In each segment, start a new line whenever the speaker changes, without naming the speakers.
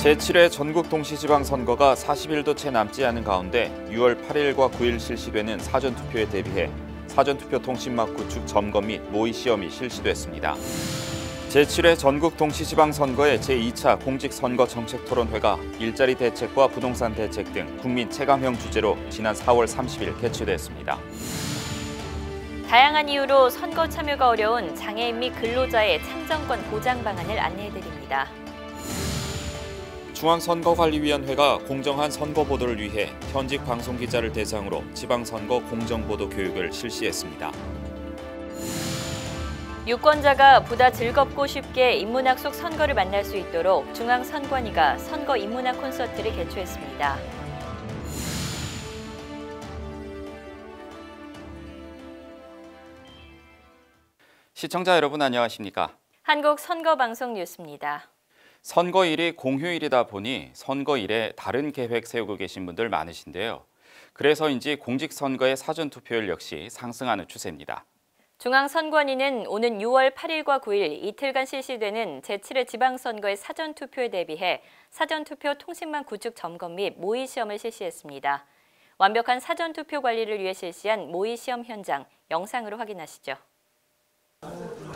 제7회 전국 동시지방선거가 40일도 채 남지 않은 가운데 6월 8일과 9일 실시되는 사전투표에 대비해 사전투표 통신망 구축 점검 및 모의 시험이 실시됐습니다. 제7회 전국 동시지방선거의 제2차 공직선거정책토론회가 일자리 대책과 부동산 대책 등 국민 체감형 주제로 지난 4월 30일 개최됐습니다.
다양한 이유로 선거 참여가 어려운 장애인 및 근로자의 참정권 보장 방안을 안내해드립니다.
중앙선거관리위원회가 공정한 선거 보도를 위해 현직 방송기자를 대상으로 지방선거 공정보도 교육을 실시했습니다.
유권자가 보다 즐겁고 쉽게 인문학 속 선거를 만날 수 있도록 중앙선관위가 선거 인문학 콘서트를 개최했습니다.
시청자 여러분 안녕하십니까?
한국선거방송 뉴스입니다.
선거일이 공휴일이다 보니 선거일에 다른 계획 세우고 계신 분들 많으신데요. 그래서인지 공직선거의 사전투표율 역시 상승하는 추세입니다.
중앙선관위는 오는 6월 8일과 9일 이틀간 실시되는 제7회 지방선거의 사전투표에 대비해 사전투표 통신망 구축 점검 및 모의 시험을 실시했습니다. 완벽한 사전투표 관리를 위해 실시한 모의 시험 현장 영상으로 확인하시죠.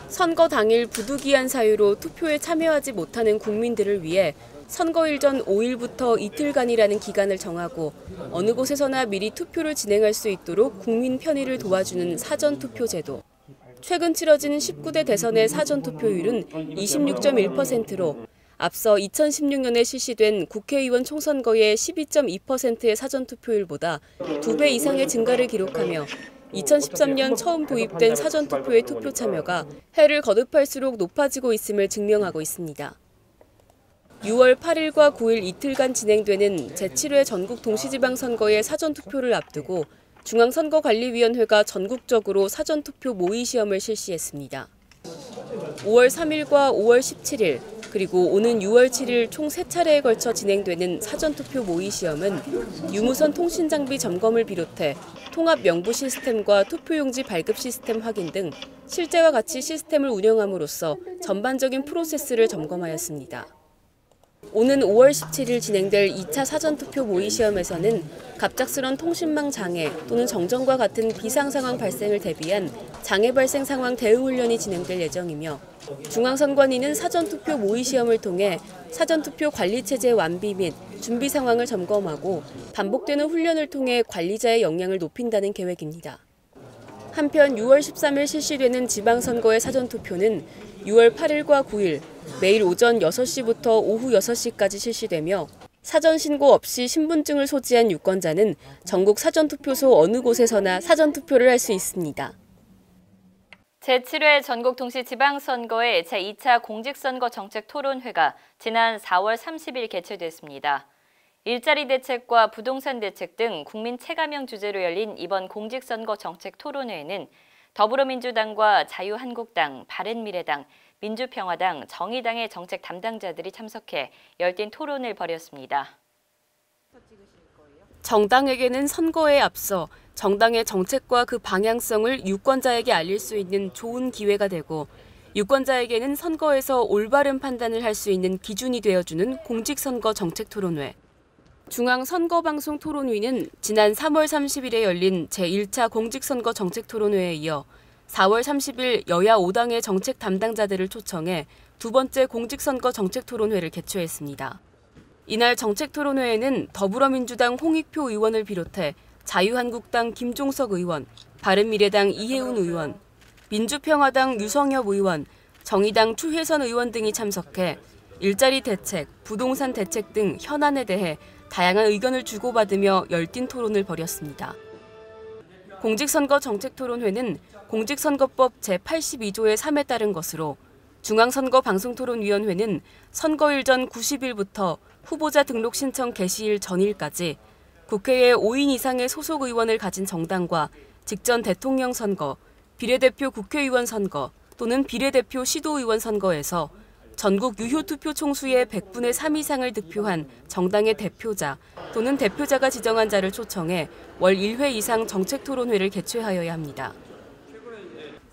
선거 당일 부득이한 사유로 투표에 참여하지 못하는 국민들을 위해 선거일 전 5일부터 이틀간이라는 기간을 정하고 어느 곳에서나 미리 투표를 진행할 수 있도록 국민 편의를 도와주는 사전투표 제도. 최근 치러진 19대 대선의 사전투표율은 26.1%로 앞서 2016년에 실시된 국회의원 총선거의 12.2%의 사전투표율보다 2배 이상의 증가를 기록하며 2013년 처음 도입된 사전투표의 투표 참여가 해를 거듭할수록 높아지고 있음을 증명하고 있습니다. 6월 8일과 9일 이틀간 진행되는 제7회 전국 동시지방선거의 사전투표를 앞두고 중앙선거관리위원회가 전국적으로 사전투표 모의 시험을 실시했습니다. 5월 3일과 5월 17일 그리고 오는 6월 7일 총 3차례에 걸쳐 진행되는 사전투표 모의 시험은 유무선 통신장비 점검을 비롯해 통합 명부 시스템과 투표용지 발급 시스템 확인 등 실제와 같이 시스템을 운영함으로써 전반적인 프로세스를 점검하였습니다. 오는 5월 17일 진행될 2차 사전투표 모의 시험에서는 갑작스런 통신망 장애 또는 정전과 같은 비상 상황 발생을 대비한 장애 발생 상황 대응 훈련이 진행될 예정이며 중앙선관위는 사전투표 모의 시험을 통해 사전투표 관리체제 완비 및 준비 상황을 점검하고 반복되는 훈련을 통해 관리자의 역량을 높인다는 계획입니다. 한편 6월 13일 실시되는 지방선거의 사전투표는 6월 8일과 9일 매일 오전 6시부터 오후 6시까지 실시되며 사전 신고 없이 신분증을 소지한 유권자는 전국 사전투표소 어느 곳에서나 사전투표를 할 수 있습니다.
제7회 전국 동시지방선거의 제2차 공직선거 정책 토론회가 지난 4월 30일 개최됐습니다. 일자리 대책과 부동산 대책 등 국민 체감형 주제로 열린 이번 공직선거 정책 토론회에는 더불어민주당과 자유한국당, 바른미래당, 민주평화당, 정의당의 정책 담당자들이 참석해 열띤 토론을 벌였습니다.
정당에게는 선거에 앞서 정당의 정책과 그 방향성을 유권자에게 알릴 수 있는 좋은 기회가 되고 유권자에게는 선거에서 올바른 판단을 할 수 있는 기준이 되어주는 공직선거 정책 토론회. 중앙선거방송 토론위는 지난 3월 30일에 열린 제1차 공직선거 정책 토론회에 이어 4월 30일 여야 5당의 정책 담당자들을 초청해 두 번째 공직선거 정책 토론회를 개최했습니다. 이날 정책 토론회에는 더불어민주당 홍익표 의원을 비롯해 자유한국당 김종석 의원, 바른미래당 이해운 의원, 민주평화당 유성엽 의원, 정의당 추혜선 의원 등이 참석해 일자리 대책, 부동산 대책 등 현안에 대해 다양한 의견을 주고받으며 열띤 토론을 벌였습니다. 공직선거 정책토론회는 공직선거법 제82조의 3에 따른 것으로 중앙선거방송토론위원회는 선거일 전 90일부터 후보자 등록 신청 개시일 전일까지 국회에 5인 이상의 소속 의원을 가진 정당과 직전 대통령 선거, 비례대표 국회의원 선거 또는 비례대표 시도의원 선거에서 전국 유효투표 총수의 100분의 3 이상을 득표한 정당의 대표자 또는 대표자가 지정한 자를 초청해 월 1회 이상 정책토론회를 개최하여야 합니다.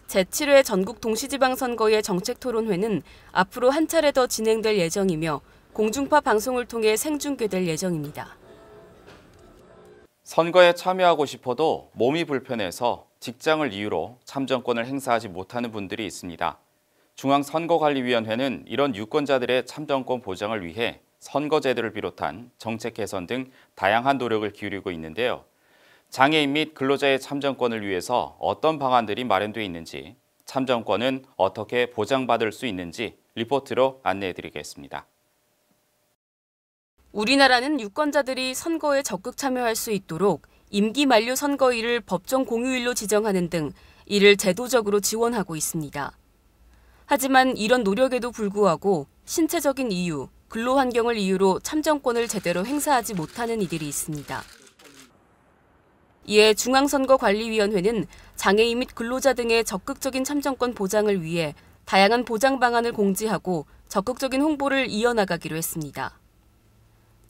제7회 전국 동시지방선거의 정책토론회는 앞으로 한 차례 더 진행될 예정이며 공중파 방송을 통해 생중계될 예정입니다.
선거에 참여하고 싶어도 몸이 불편해서 직장을 이유로 참정권을 행사하지 못하는 분들이 있습니다. 중앙선거관리위원회는 이런 유권자들의 참정권 보장을 위해 선거제도를 비롯한 정책 개선 등 다양한 노력을 기울이고 있는데요. 장애인 및 근로자의 참정권을 위해서 어떤 방안들이 마련돼 있는지, 참정권은 어떻게 보장받을 수 있는지 리포트로 안내해드리겠습니다.
우리나라는 유권자들이 선거에 적극 참여할 수 있도록 임기 만료 선거일을 법정 공휴일로 지정하는 등 이를 제도적으로 지원하고 있습니다. 하지만 이런 노력에도 불구하고 신체적인 이유, 근로 환경을 이유로 참정권을 제대로 행사하지 못하는 이들이 있습니다. 이에 중앙선거관리위원회는 장애인 및 근로자 등의 적극적인 참정권 보장을 위해 다양한 보장 방안을 공지하고 적극적인 홍보를 이어나가기로 했습니다.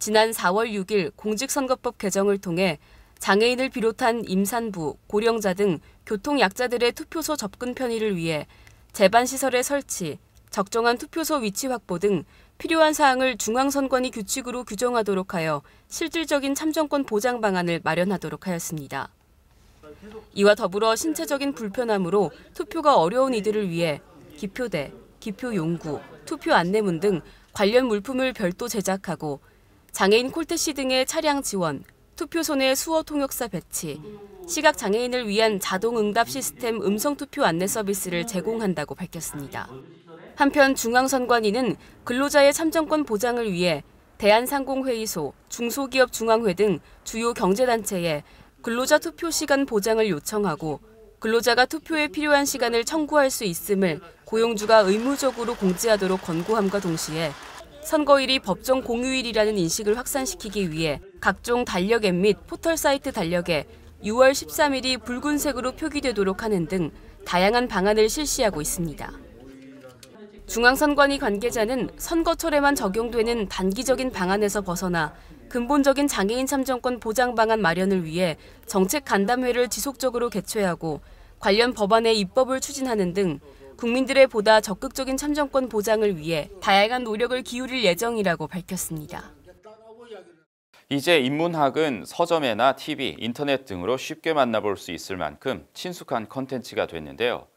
지난 4월 6일 공직선거법 개정을 통해 장애인을 비롯한 임산부, 고령자 등 교통약자들의 투표소 접근 편의를 위해 제반시설의 설치, 적정한 투표소 위치 확보 등 필요한 사항을 중앙선관위 규칙으로 규정하도록 하여 실질적인 참정권 보장 방안을 마련하도록 하였습니다. 이와 더불어 신체적인 불편함으로 투표가 어려운 이들을 위해 기표대, 기표용구, 투표 안내문 등 관련 물품을 별도 제작하고 장애인 콜택시 등의 차량 지원, 투표소 내 수어 통역사 배치, 시각장애인을 위한 자동응답 시스템 음성투표 안내 서비스를 제공한다고 밝혔습니다. 한편 중앙선관위는 근로자의 참정권 보장을 위해 대한상공회의소, 중소기업중앙회 등 주요 경제단체에 근로자 투표 시간 보장을 요청하고 근로자가 투표에 필요한 시간을 청구할 수 있음을 고용주가 의무적으로 공지하도록 권고함과 동시에 선거일이 법정 공휴일이라는 인식을 확산시키기 위해 각종 달력 앱 및 포털 사이트 달력에 6월 13일이 붉은색으로 표기되도록 하는 등 다양한 방안을 실시하고 있습니다. 중앙선관위 관계자는 선거철에만 적용되는 단기적인 방안에서 벗어나 근본적인 장애인 참정권 보장 방안 마련을 위해 정책 간담회를 지속적으로 개최하고 관련 법안의 입법을 추진하는 등 국민들의 보다 적극적인 참정권 보장을 위해 다양한 노력을 기울일 예정이라고 밝혔습니다.
이제 인문학은 서점이나 TV, 인터넷 등으로 쉽게 만나볼 수 있을 만큼 친숙한 콘텐츠가 됐는데요.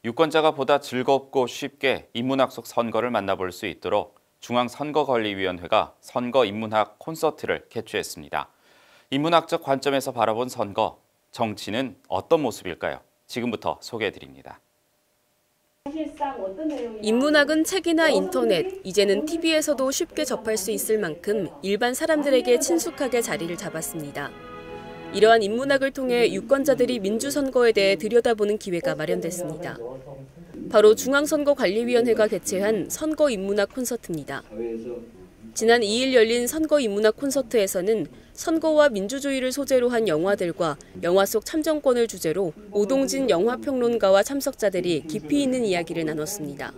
유권자가 보다 즐겁고 쉽게 인문학 속 선거를 만나볼 수 있도록 중앙선거관리위원회가 선거인문학 콘서트를 개최했습니다. 인문학적 관점에서 바라본 선거, 정치는 어떤 모습일까요? 지금부터 소개해드립니다.
인문학은 책이나 인터넷, 이제는 TV에서도 쉽게 접할 수 있을 만큼 일반 사람들에게 친숙하게 자리를 잡았습니다. 이러한 인문학을 통해 유권자들이 민주선거에 대해 들여다보는 기회가 마련됐습니다. 바로 중앙선거관리위원회가 개최한 선거인문학 콘서트입니다. 지난 2일 열린 선거인문학 콘서트에서는 선거와 민주주의를 소재로 한 영화들과 영화 속 참정권을 주제로 오동진 영화평론가와 참석자들이 깊이 있는 이야기를 나눴습니다.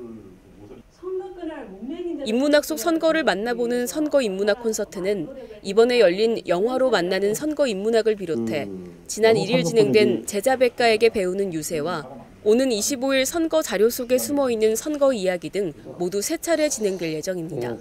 인문학 속 선거를 만나보는 선거인문학 콘서트는 이번에 열린 영화로 만나는 선거인문학을 비롯해 지난 1일 진행된 제자백가에게 배우는 유세와 오는 25일 선거 자료 속에 숨어있는 선거 이야기 등 모두 3차례 진행될 예정입니다.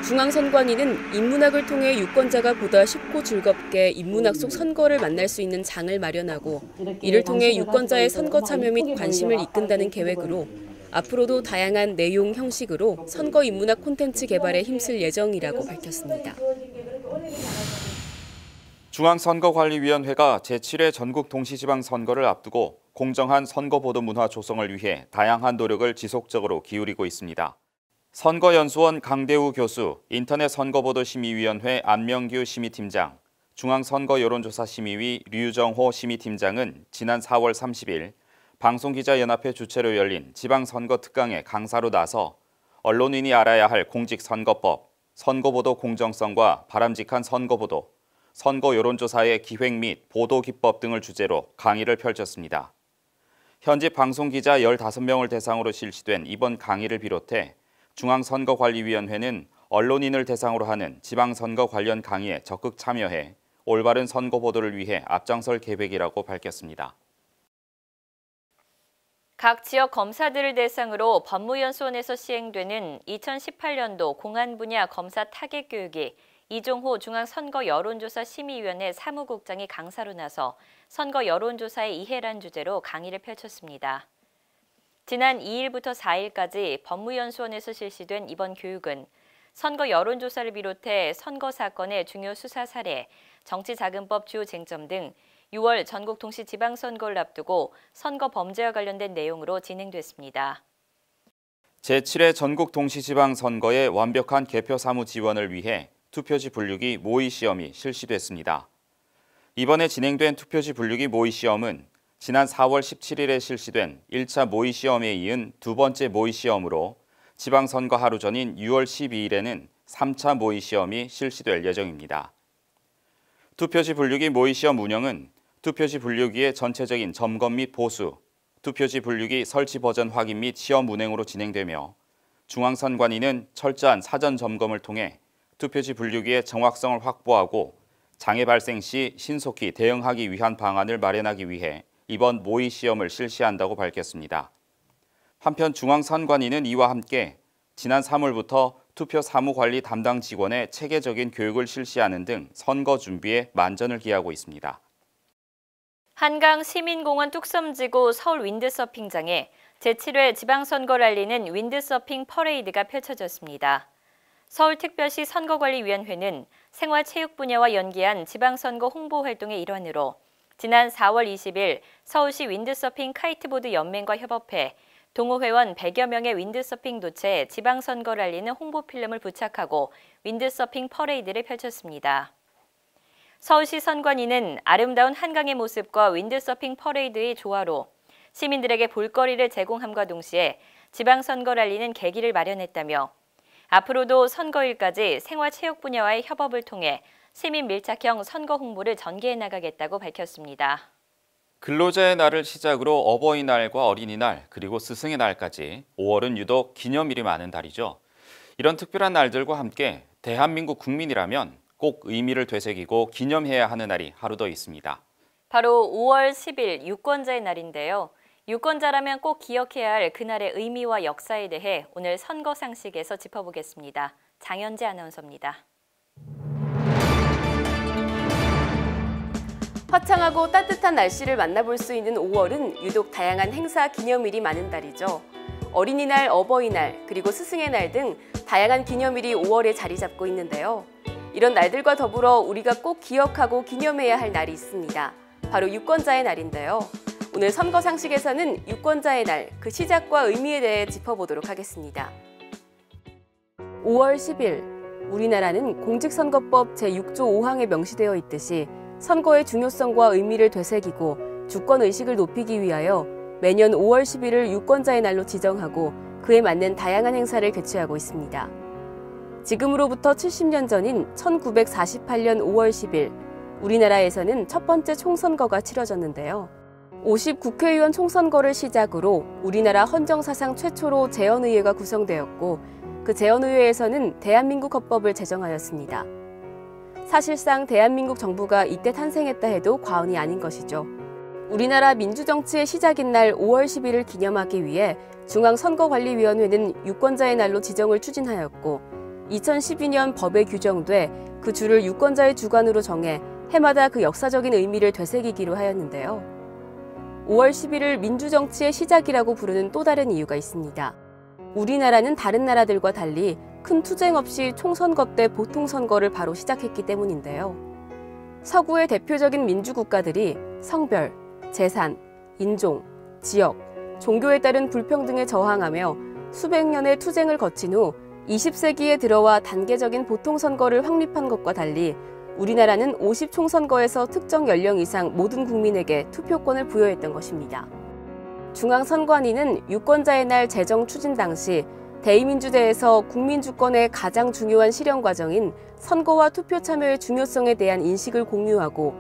중앙선관위는 인문학을 통해 유권자가 보다 쉽고 즐겁게 인문학 속 선거를 만날 수 있는 장을 마련하고 이를 통해 유권자의 선거 참여 및 관심을 이끈다는 계획으로 앞으로도 다양한 내용, 형식으로 선거 인문학 콘텐츠 개발에 힘쓸 예정이라고 밝혔습니다.
중앙선거관리위원회가 제7회 전국 동시지방선거를 앞두고 공정한 선거보도 문화 조성을 위해 다양한 노력을 지속적으로 기울이고 있습니다. 선거연수원 강대우 교수, 인터넷선거보도심의위원회 안명규 심의팀장, 중앙선거여론조사심의위 류정호 심의팀장은 지난 4월 30일 방송기자연합회 주최로 열린 지방선거 특강에 강사로 나서 언론인이 알아야 할 공직선거법, 선거보도 공정성과 바람직한 선거보도, 선거여론조사의 기획 및 보도기법 등을 주제로 강의를 펼쳤습니다. 현직 방송기자 15명을 대상으로 실시된 이번 강의를 비롯해 중앙선거관리위원회는 언론인을 대상으로 하는 지방선거 관련 강의에 적극 참여해 올바른 선거 보도를 위해 앞장설 계획이라고 밝혔습니다.
각 지역 검사들을 대상으로 법무연수원에서 시행되는 2018년도 공안 분야 검사 타겟 교육이 이종호 중앙선거 여론조사 심의위원회 사무국장이 강사로 나서 선거 여론조사의 이해란 주제로 강의를 펼쳤습니다. 지난 2일부터 4일까지 법무연수원에서 실시된 이번 교육은 선거 여론조사를 비롯해 선거 사건의 중요 수사 사례, 정치자금법 주요 쟁점 등 6월 전국 동시 지방선거를 앞두고 선거 범죄와 관련된 내용으로 진행됐습니다.
제7회 전국 동시 지방선거의 완벽한 개표 사무 지원을 위해 투표지 분류기 모의 시험이 실시됐습니다. 이번에 진행된 투표지 분류기 모의 시험은 지난 4월 17일에 실시된 1차 모의 시험에 이은 두 번째 모의 시험으로 지방선거 하루 전인 6월 12일에는 3차 모의 시험이 실시될 예정입니다. 투표지 분류기 모의 시험 운영은 투표지 분류기의 전체적인 점검 및 보수, 투표지 분류기 설치 버전 확인 및 시험 운행으로 진행되며 중앙선관위는 철저한 사전 점검을 통해 투표지 분류기의 정확성을 확보하고 장애 발생 시 신속히 대응하기 위한 방안을 마련하기 위해 이번 모의 시험을 실시한다고 밝혔습니다. 한편 중앙선관위는 이와 함께 지난 3월부터 투표 사무관리 담당 직원의 체계적인 교육을 실시하는 등 선거 준비에 만전을 기하고 있습니다.
한강 시민공원 뚝섬지구 서울 윈드서핑장에 제7회 지방선거를 알리는 윈드서핑 퍼레이드가 펼쳐졌습니다. 서울특별시 선거관리위원회는 생활체육 분야와 연계한 지방선거 홍보 활동의 일환으로 지난 4월 20일 서울시 윈드서핑 카이트보드 연맹과 협업해 동호회원 100여 명의 윈드서핑 도체에 지방선거를 알리는 홍보 필름을 부착하고 윈드서핑 퍼레이드를 펼쳤습니다. 서울시 선관위는 아름다운 한강의 모습과 윈드서핑 퍼레이드의 조화로 시민들에게 볼거리를 제공함과 동시에 지방선거를 알리는 계기를 마련했다며 앞으로도 선거일까지 생활체육 분야와의 협업을 통해 시민 밀착형 선거 홍보를 전개해 나가겠다고 밝혔습니다.
근로자의 날을 시작으로 어버이날과 어린이날 그리고 스승의 날까지 5월은 유독 기념일이 많은 달이죠. 이런 특별한 날들과 함께 대한민국 국민이라면 꼭 의미를 되새기고 기념해야 하는 날이 하루 더 있습니다.
바로 5월 10일 유권자의 날인데요. 유권자라면 꼭 기억해야 할 그날의 의미와 역사에 대해 오늘 선거 상식에서 짚어보겠습니다. 장현재 아나운서입니다.
화창하고 따뜻한 날씨를 만나볼 수 있는 5월은 유독 다양한 행사 기념일이 많은 달이죠. 어린이날, 어버이날, 그리고 스승의 날 등 다양한 기념일이 5월에 자리 잡고 있는데요. 이런 날들과 더불어 우리가 꼭 기억하고 기념해야 할 날이 있습니다. 바로 유권자의 날인데요. 오늘 선거 상식에서는 유권자의 날, 그 시작과 의미에 대해 짚어보도록 하겠습니다. 5월 10일, 우리나라는 공직선거법 제6조 5항에 명시되어 있듯이 선거의 중요성과 의미를 되새기고 주권의식을 높이기 위하여 매년 5월 10일을 유권자의 날로 지정하고 그에 맞는 다양한 행사를 개최하고 있습니다. 지금으로부터 70년 전인 1948년 5월 10일, 우리나라에서는 첫 번째 총선거가 치러졌는데요. 50국회의원 총선거를 시작으로 우리나라 헌정사상 최초로 재헌의회가 구성되었고 그 재헌의회에서는 대한민국 헌법을 제정하였습니다. 사실상 대한민국 정부가 이때 탄생했다 해도 과언이 아닌 것이죠. 우리나라 민주정치의 시작인 날 5월 10일을 기념하기 위해 중앙선거관리위원회는 유권자의 날로 지정을 추진하였고 2012년 법에 규정돼 그 주를 유권자의 주관으로 정해 해마다 그 역사적인 의미를 되새기기로 하였는데요. 5월 10일을 민주정치의 시작이라고 부르는 또 다른 이유가 있습니다. 우리나라는 다른 나라들과 달리 큰 투쟁 없이 총선거 때 보통선거를 바로 시작했기 때문인데요. 서구의 대표적인 민주국가들이 성별, 재산, 인종, 지역, 종교에 따른 불평등에 저항하며 수백 년의 투쟁을 거친 후 20세기에 들어와 단계적인 보통선거를 확립한 것과 달리 우리나라는 50총선거에서 특정 연령 이상 모든 국민에게 투표권을 부여했던 것입니다. 중앙선관위는 유권자의 날 제정 추진 당시 대의민주대에서 국민주권의 가장 중요한 실현 과정인 선거와 투표 참여의 중요성에 대한 인식을 공유하고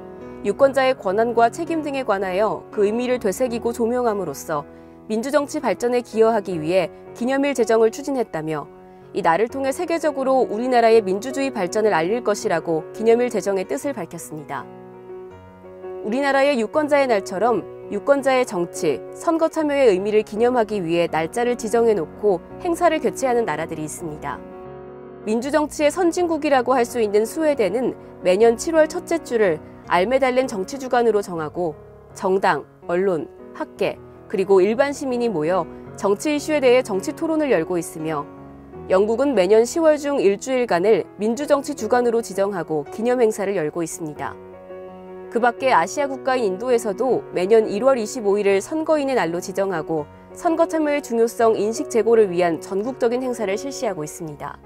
유권자의 권한과 책임 등에 관하여 그 의미를 되새기고 조명함으로써 민주정치 발전에 기여하기 위해 기념일 제정을 추진했다며 이 날을 통해 세계적으로 우리나라의 민주주의 발전을 알릴 것이라고 기념일 제정의 뜻을 밝혔습니다. 우리나라의 유권자의 날처럼 유권자의 정치, 선거 참여의 의미를 기념하기 위해 날짜를 지정해놓고 행사를 개최하는 나라들이 있습니다. 민주정치의 선진국이라고 할 수 있는 스웨덴은 매년 7월 첫째 주를 알메달렌 정치주간으로 정하고 정당, 언론, 학계, 그리고 일반 시민이 모여 정치 이슈에 대해 정치 토론을 열고 있으며 영국은 매년 10월 중 일주일간을 민주정치 주간으로 지정하고 기념행사를 열고 있습니다. 그 밖에 아시아 국가인 인도에서도 매년 1월 25일을 선거인의 날로 지정하고 선거 참여의 중요성 인식 제고를 위한 전국적인 행사를 실시하고 있습니다.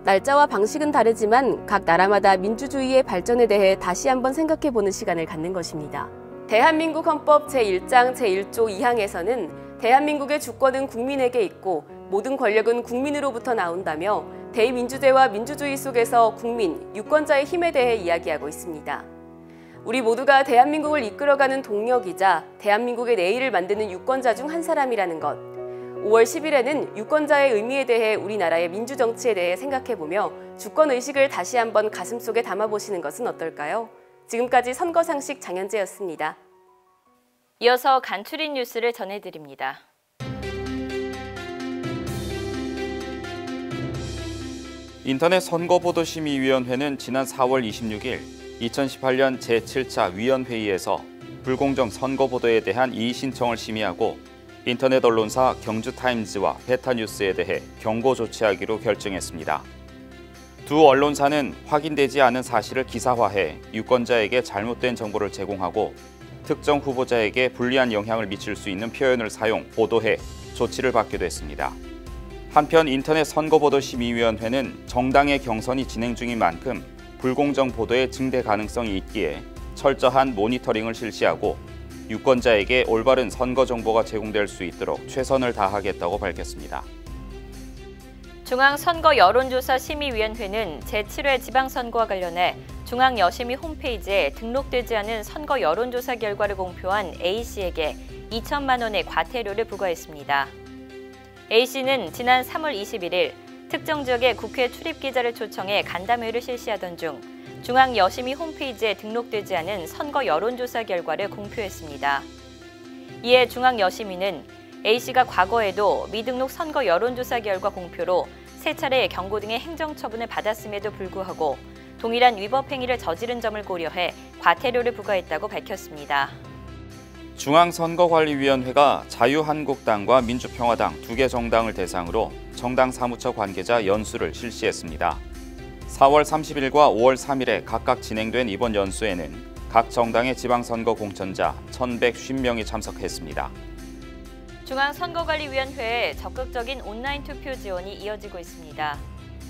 날짜와 방식은 다르지만 각 나라마다 민주주의의 발전에 대해 다시 한번 생각해보는 시간을 갖는 것입니다. 대한민국 헌법 제1장 제1조 2항에서는 대한민국의 주권은 국민에게 있고 모든 권력은 국민으로부터 나온다며 대민주제와 민주주의 속에서 국민, 유권자의 힘에 대해 이야기하고 있습니다. 우리 모두가 대한민국을 이끌어가는 동력이자 대한민국의 내일을 만드는 유권자 중 한 사람이라는 것. 5월 10일에는 유권자의 의미에 대해 우리나라의 민주정치에 대해 생각해보며 주권의식을 다시 한번 가슴속에 담아보시는 것은 어떨까요? 지금까지 선거상식 장현재였습니다.
이어서 간추린 뉴스를 전해드립니다.
인터넷 선거보도심의위원회는 지난 4월 26일 2018년 제7차 위원회의에서 불공정 선거보도에 대한 이의 신청을 심의하고 인터넷 언론사 경주타임즈와 베타뉴스에 대해 경고 조치하기로 결정했습니다. 두 언론사는 확인되지 않은 사실을 기사화해 유권자에게 잘못된 정보를 제공하고 특정 후보자에게 불리한 영향을 미칠 수 있는 표현을 사용, 보도해 조치를 받게 됐습니다. 한편 인터넷 선거보도심의위원회는 정당의 경선이 진행 중인 만큼 불공정 보도의 증대 가능성이 있기에 철저한 모니터링을 실시하고 유권자에게 올바른 선거 정보가 제공될 수 있도록 최선을 다하겠다고 밝혔습니다.
중앙선거여론조사심의위원회는 제7회 지방선거와 관련해 중앙여심위 홈페이지에 등록되지 않은 선거 여론조사 결과를 공표한 A씨에게 2천만 원의 과태료를 부과했습니다. A씨는 지난 3월 21일 특정 지역의 국회 출입기자를 초청해 간담회를 실시하던 중 중앙여심위 홈페이지에 등록되지 않은 선거 여론조사 결과를 공표했습니다. 이에 중앙여심위는 A씨가 과거에도 미등록 선거 여론조사 결과 공표로 3차례 경고 등의 행정처분을 받았음에도 불구하고 동일한 위법 행위를 저지른 점을 고려해 과태료를 부과했다고 밝혔습니다.
중앙선거관리위원회가 자유한국당과 민주평화당 두 개 정당을 대상으로 정당 사무처 관계자 연수를 실시했습니다. 4월 30일과 5월 3일에 각각 진행된 이번 연수에는 각 정당의 지방선거 공천자 1,150명이 참석했습니다.
중앙선거관리위원회의 적극적인 온라인 투표 지원이 이어지고 있습니다.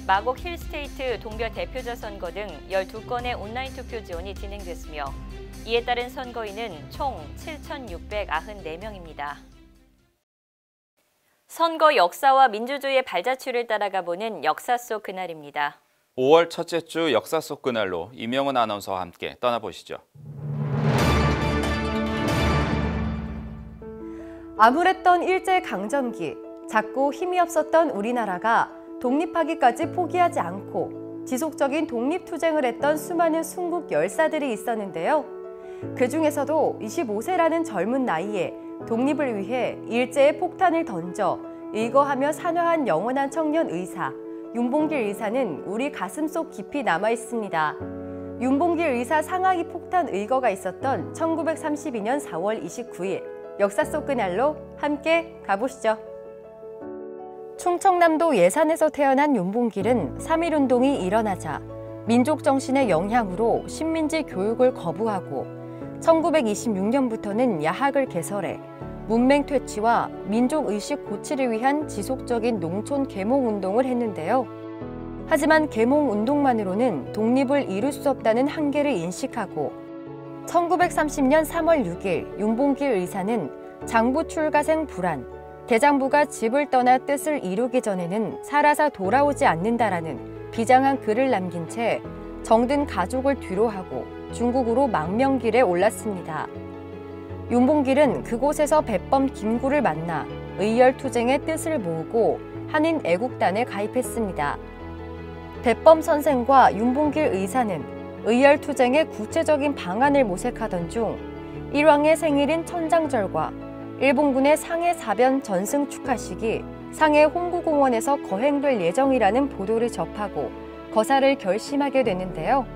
마곡 힐스테이트 동별 대표자 선거 등 12건의 온라인 투표 지원이 진행됐으며 이에 따른 선거인은 총 7,694명입니다. 선거 역사와 민주주의의 발자취를 따라가 보는 역사 속 그날입니다.
5월 첫째 주 역사 속 그날로 이명은 아나운서와 함께 떠나보시죠.
암울했던 일제강점기, 작고 힘이 없었던 우리나라가 독립하기까지 포기하지 않고 지속적인 독립투쟁을 했던 수많은 순국 열사들이 있었는데요. 그 중에서도 25세라는 젊은 나이에 독립을 위해 일제에 폭탄을 던져 일거하며 산화한 영원한 청년 의사, 윤봉길 의사는 우리 가슴속 깊이 남아 있습니다. 윤봉길 의사 상하이 폭탄 의거가 있었던 1932년 4월 29일, 역사 속 그날로 함께 가보시죠. 충청남도 예산에서 태어난 윤봉길은 3.1운동이 일어나자 민족 정신의 영향으로 신민지 교육을 거부하고 1926년부터는 야학을 개설해 문맹 퇴치와 민족의식 고취를 위한 지속적인 농촌 계몽운동을 했는데요. 하지만 계몽운동만으로는 독립을 이룰 수 없다는 한계를 인식하고 1930년 3월 6일 윤봉길 의사는 장부 출가생 불안, 대장부가 집을 떠나 뜻을 이루기 전에는 살아서 돌아오지 않는다라는 비장한 글을 남긴 채 정든 가족을 뒤로하고 중국으로 망명길에 올랐습니다. 윤봉길은 그곳에서 백범 김구를 만나 의열투쟁의 뜻을 모으고 한인 애국단에 가입했습니다. 백범 선생과 윤봉길 의사는 의열투쟁의 구체적인 방안을 모색하던 중 일왕의 생일인 천장절과 일본군의 상해 사변 전승 축하식이 상해 홍구공원에서 거행될 예정이라는 보도를 접하고 거사를 결심하게 되는데요.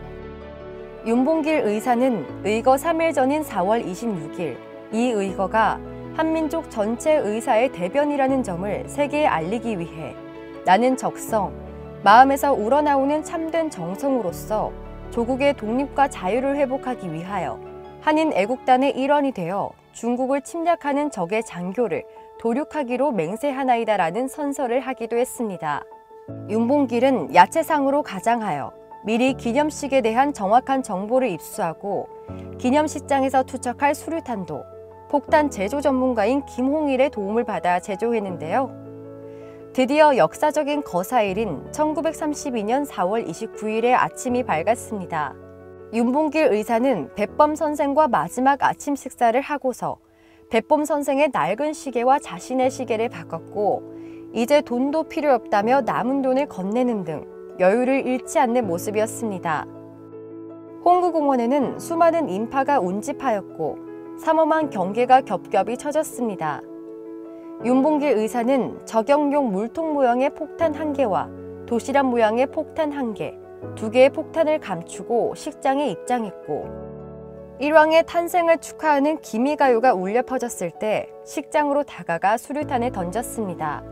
윤봉길 의사는 의거 3일 전인 4월 26일 이 의거가 한민족 전체 의사의 대변이라는 점을 세계에 알리기 위해 나는 적성, 마음에서 우러나오는 참된 정성으로서 조국의 독립과 자유를 회복하기 위하여 한인 애국단의 일원이 되어 중국을 침략하는 적의 장교를 도륙하기로 맹세하나이다라는 선서를 하기도 했습니다. 윤봉길은 야채상으로 가장하여 미리 기념식에 대한 정확한 정보를 입수하고 기념식장에서 투척할 수류탄도 폭탄 제조 전문가인 김홍일의 도움을 받아 제조했는데요. 드디어 역사적인 거사일인 1932년 4월 29일의 아침이 밝았습니다. 윤봉길 의사는 백범 선생과 마지막 아침 식사를 하고서 백범 선생의 낡은 시계와 자신의 시계를 바꿨고 이제 돈도 필요 없다며 남은 돈을 건네는 등 여유를 잃지 않는 모습이었습니다. 홍구공원에는 수많은 인파가 운집하였고 삼엄한 경계가 겹겹이 쳐졌습니다. 윤봉길 의사는 저격용 물통 모양의 폭탄 1개와 도시락 모양의 폭탄 1개, 2개의 폭탄을 감추고 식장에 입장했고 일왕의 탄생을 축하하는 기미가요가 울려 퍼졌을 때 식장으로 다가가 수류탄을 던졌습니다.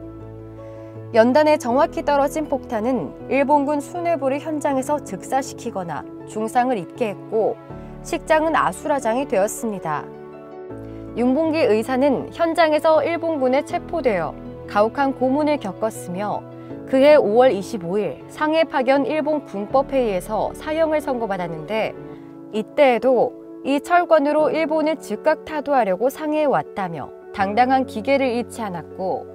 연단에 정확히 떨어진 폭탄은 일본군 수뇌부를 현장에서 즉사시키거나 중상을 입게 했고 식장은 아수라장이 되었습니다. 윤봉길 의사는 현장에서 일본군에 체포되어 가혹한 고문을 겪었으며 그해 5월 25일 상해 파견 일본 군법회의에서 사형을 선고받았는데 이때에도 이 철권으로 일본을 즉각 타도하려고 상해에 왔다며 당당한 기계를 잃지 않았고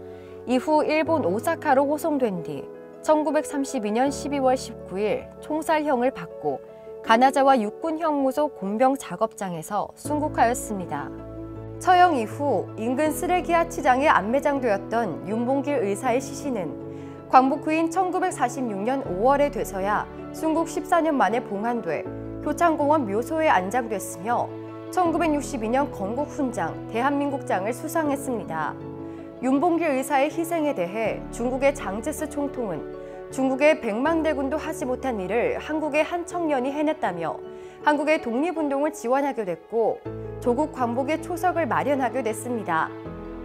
이후 일본 오사카로 호송된 뒤 1932년 12월 19일 총살형을 받고 가나자와 육군형무소 공병 작업장에서 순국하였습니다. 처형 이후 인근 쓰레기 하치장에 안매장되었던 윤봉길 의사의 시신은 광복 후인 1946년 5월에 돼서야 순국 14년 만에 봉안돼 효창공원 묘소에 안장됐으며 1962년 건국훈장, 대한민국장을 수상했습니다. 윤봉길 의사의 희생에 대해 중국의 장제스 총통은 중국의 백망대군도 하지 못한 일을 한국의 한 청년이 해냈다며 한국의 독립운동을 지원하게 됐고 조국 광복의 초석을 마련하게 됐습니다.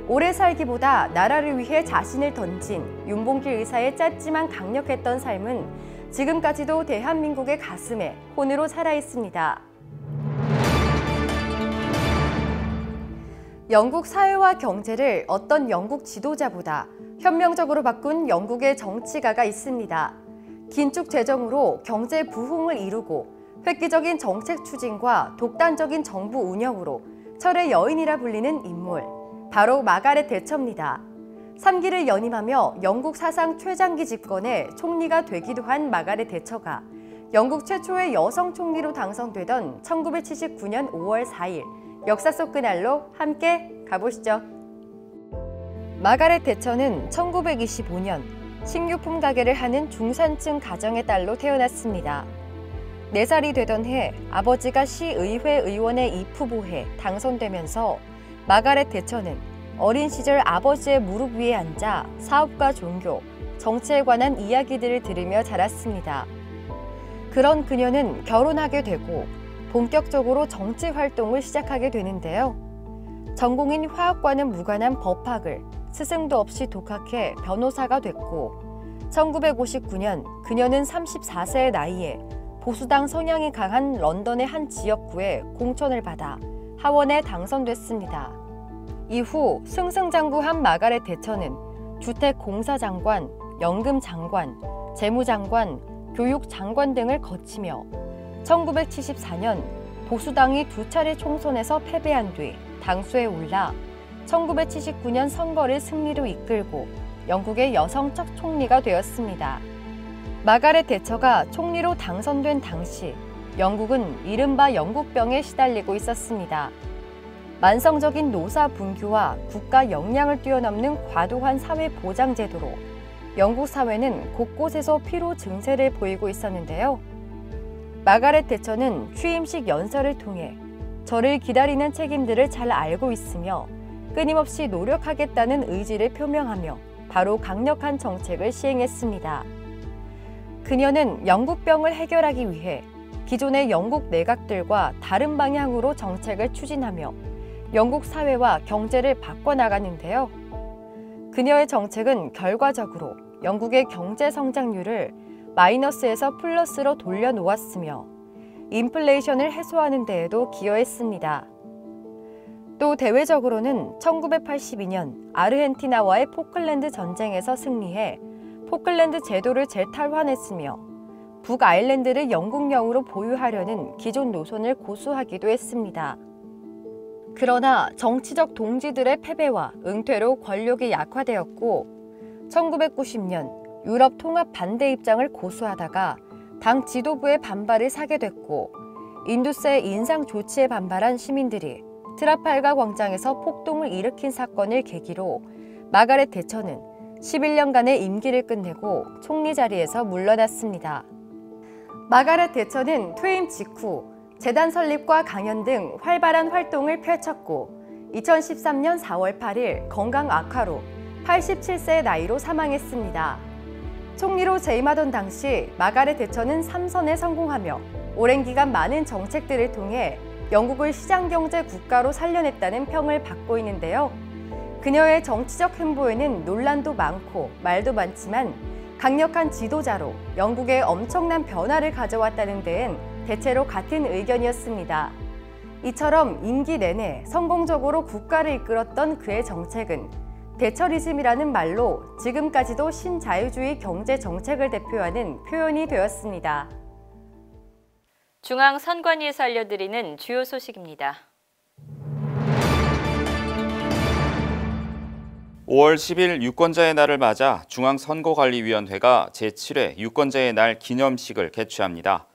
오래 살기보다 나라를 위해 자신을 던진 윤봉길 의사의 짧지만 강력했던 삶은 지금까지도 대한민국의 가슴에 혼으로 살아있습니다. 영국 사회와 경제를 어떤 영국 지도자보다 혁명적으로 바꾼 영국의 정치가가 있습니다. 긴축 재정으로 경제 부흥을 이루고 획기적인 정책 추진과 독단적인 정부 운영으로 철의 여인이라 불리는 인물, 바로 마가렛 대처입니다. 3기를 연임하며 영국 사상 최장기 집권의 총리가 되기도 한 마가렛 대처가 영국 최초의 여성 총리로 당선되던 1979년 5월 4일 역사 속 그날로 함께 가보시죠. 마가렛 대처는 1925년 식료품 가게를 하는 중산층 가정의 딸로 태어났습니다. 4살이 되던 해 아버지가 시의회 의원의 입후보에 당선되면서 마가렛 대처는 어린 시절 아버지의 무릎 위에 앉아 사업과 종교, 정치에 관한 이야기들을 들으며 자랐습니다. 그런 그녀는 결혼하게 되고 본격적으로 정치 활동을 시작하게 되는데요. 전공인 화학과는 무관한 법학을 스승도 없이 독학해 변호사가 됐고 1959년 그녀는 34세의 나이에 보수당 성향이 강한 런던의 한 지역구에 공천을 받아 하원에 당선됐습니다. 이후 승승장구한 마가렛 대처는 주택공사장관, 연금장관, 재무장관, 교육장관 등을 거치며 1974년 보수당이 2차례 총선에서 패배한 뒤 당수에 올라 1979년 선거를 승리로 이끌고 영국의 여성 첫 총리가 되었습니다. 마가렛 대처가 총리로 당선된 당시 영국은 이른바 영국병에 시달리고 있었습니다. 만성적인 노사 분규와 국가 역량을 뛰어넘는 과도한 사회 보장 제도로 영국 사회는 곳곳에서 피로 증세를 보이고 있었는데요. 마가렛 대처는 취임식 연설을 통해 저를 기다리는 책임들을 잘 알고 있으며 끊임없이 노력하겠다는 의지를 표명하며 바로 강력한 정책을 시행했습니다. 그녀는 영국병을 해결하기 위해 기존의 영국 내각들과 다른 방향으로 정책을 추진하며 영국 사회와 경제를 바꿔나가는데요. 그녀의 정책은 결과적으로 영국의 경제 성장률을 마이너스에서 플러스로 돌려놓았으며 인플레이션을 해소하는 데에도 기여했습니다. 또 대외적으로는 1982년 아르헨티나와의 포클랜드 전쟁에서 승리해 포클랜드 제도를 재탈환했으며 북아일랜드를 영국령으로 보유하려는 기존 노선을 고수하기도 했습니다. 그러나 정치적 동지들의 패배와 응퇴로 권력이 약화되었고 1990년 유럽 통합 반대 입장을 고수하다가 당 지도부의 반발을 사게 됐고 인두세 인상 조치에 반발한 시민들이 트라팔가 광장에서 폭동을 일으킨 사건을 계기로 마가렛 대처는 11년간의 임기를 끝내고 총리 자리에서 물러났습니다. 마가렛 대처는 퇴임 직후 재단 설립과 강연 등 활발한 활동을 펼쳤고 2013년 4월 8일 건강 악화로 87세의 나이로 사망했습니다. 총리로 재임하던 당시 마가렛 대처는 3선에 성공하며 오랜 기간 많은 정책들을 통해 영국을 시장경제 국가로 살려냈다는 평을 받고 있는데요. 그녀의 정치적 행보에는 논란도 많고 말도 많지만 강력한 지도자로 영국에 엄청난 변화를 가져왔다는 데엔 대체로 같은 의견이었습니다. 이처럼 임기 내내 성공적으로 국가를 이끌었던 그의 정책은 대처리즘이라는 말로 지금까지도 신자유주의 경제 정책을 대표하는 표현이 되었습니다.
중앙선관위에서 알려드리는 주요 소식입니다.
5월 10일 유권자의 날을 맞아 중앙선거관리위원회가 제7회 유권자의 날 기념식을 개최합니다.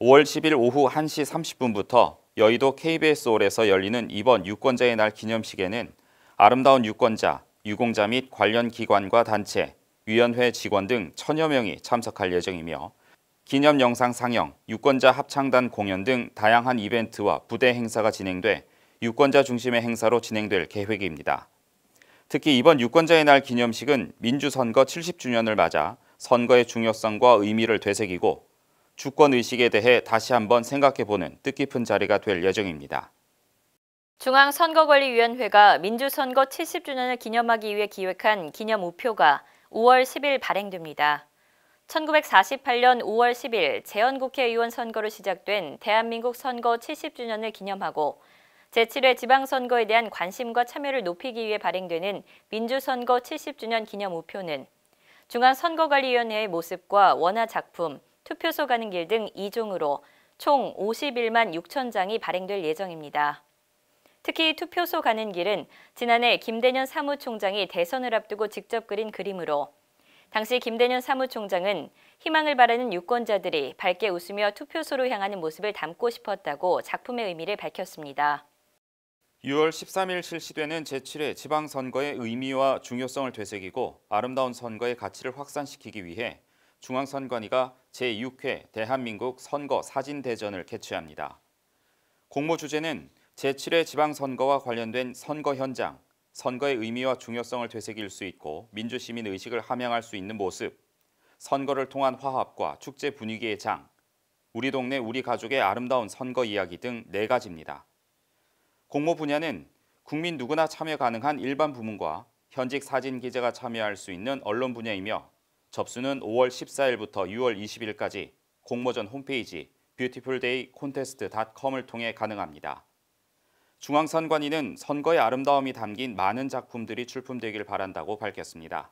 5월 10일 오후 1시 30분부터 여의도 KBS홀에서 열리는 이번 유권자의 날 기념식에는 아름다운 유권자, 유공자 및 관련 기관과 단체, 위원회 직원 등 1000여 명이 참석할 예정이며 기념 영상 상영, 유권자 합창단 공연 등 다양한 이벤트와 부대 행사가 진행돼 유권자 중심의 행사로 진행될 계획입니다. 특히 이번 유권자의 날 기념식은 민주선거 70주년을 맞아 선거의 중요성과 의미를 되새기고 주권의식에 대해 다시 한번 생각해보는 뜻깊은 자리가 될 예정입니다.
중앙선거관리위원회가 민주선거 70주년을 기념하기 위해 기획한 기념 우표가 5월 10일 발행됩니다. 1948년 5월 10일 재헌국회의원 선거로 시작된 대한민국 선거 70주년을 기념하고 제7회 지방선거에 대한 관심과 참여를 높이기 위해 발행되는 민주선거 70주년 기념 우표는 중앙선거관리위원회의 모습과 원화 작품, 투표소 가는 길 등 2종으로 총 51만 6천 장이 발행될 예정입니다. 특히 투표소 가는 길은 지난해 김대년 사무총장이 대선을 앞두고 직접 그린 그림으로 당시 김대년 사무총장은 희망을 바라는 유권자들이 밝게 웃으며 투표소로 향하는 모습을 담고 싶었다고 작품의 의미를 밝혔습니다.
6월 13일 실시되는 제7회 지방선거의 의미와 중요성을 되새기고 아름다운 선거의 가치를 확산시키기 위해 중앙선관위가 제6회 대한민국 선거 사진대전을 개최합니다. 공모 주제는 제7회 지방선거와 관련된 선거 현장, 선거의 의미와 중요성을 되새길 수 있고 민주시민 의식을 함양할 수 있는 모습, 선거를 통한 화합과 축제 분위기의 장, 우리 동네 우리 가족의 아름다운 선거 이야기 등 4가지입니다. 공모 분야는 국민 누구나 참여 가능한 일반 부문과 현직 사진 기자가 참여할 수 있는 언론 분야이며 접수는 5월 14일부터 6월 20일까지 공모전 홈페이지 beautifulday.contest.com을 통해 가능합니다. 중앙선관위는 선거의 아름다움이 담긴 많은 작품들이 출품되길 바란다고 밝혔습니다.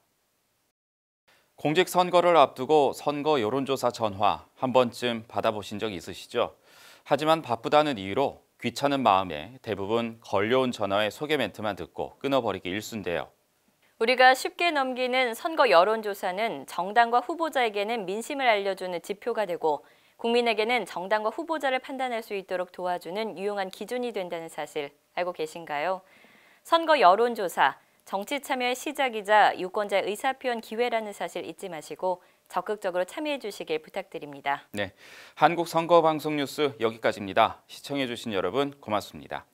공직선거를 앞두고 선거 여론조사 전화 한 번쯤 받아보신 적 있으시죠? 하지만 바쁘다는 이유로 귀찮은 마음에 대부분 걸려온 전화의 소개 멘트만 듣고 끊어버리기 일쑤인데요.
우리가 쉽게 넘기는 선거 여론조사는 정당과 후보자에게는 민심을 알려주는 지표가 되고 국민에게는 정당과 후보자를 판단할 수 있도록 도와주는 유용한 기준이 된다는 사실 알고 계신가요? 선거 여론조사, 정치 참여의 시작이자 유권자의 의사표현 기회라는 사실 잊지 마시고 적극적으로 참여해 주시길 부탁드립니다.
네, 한국 선거 방송 뉴스 여기까지입니다. 시청해 주신 여러분 고맙습니다.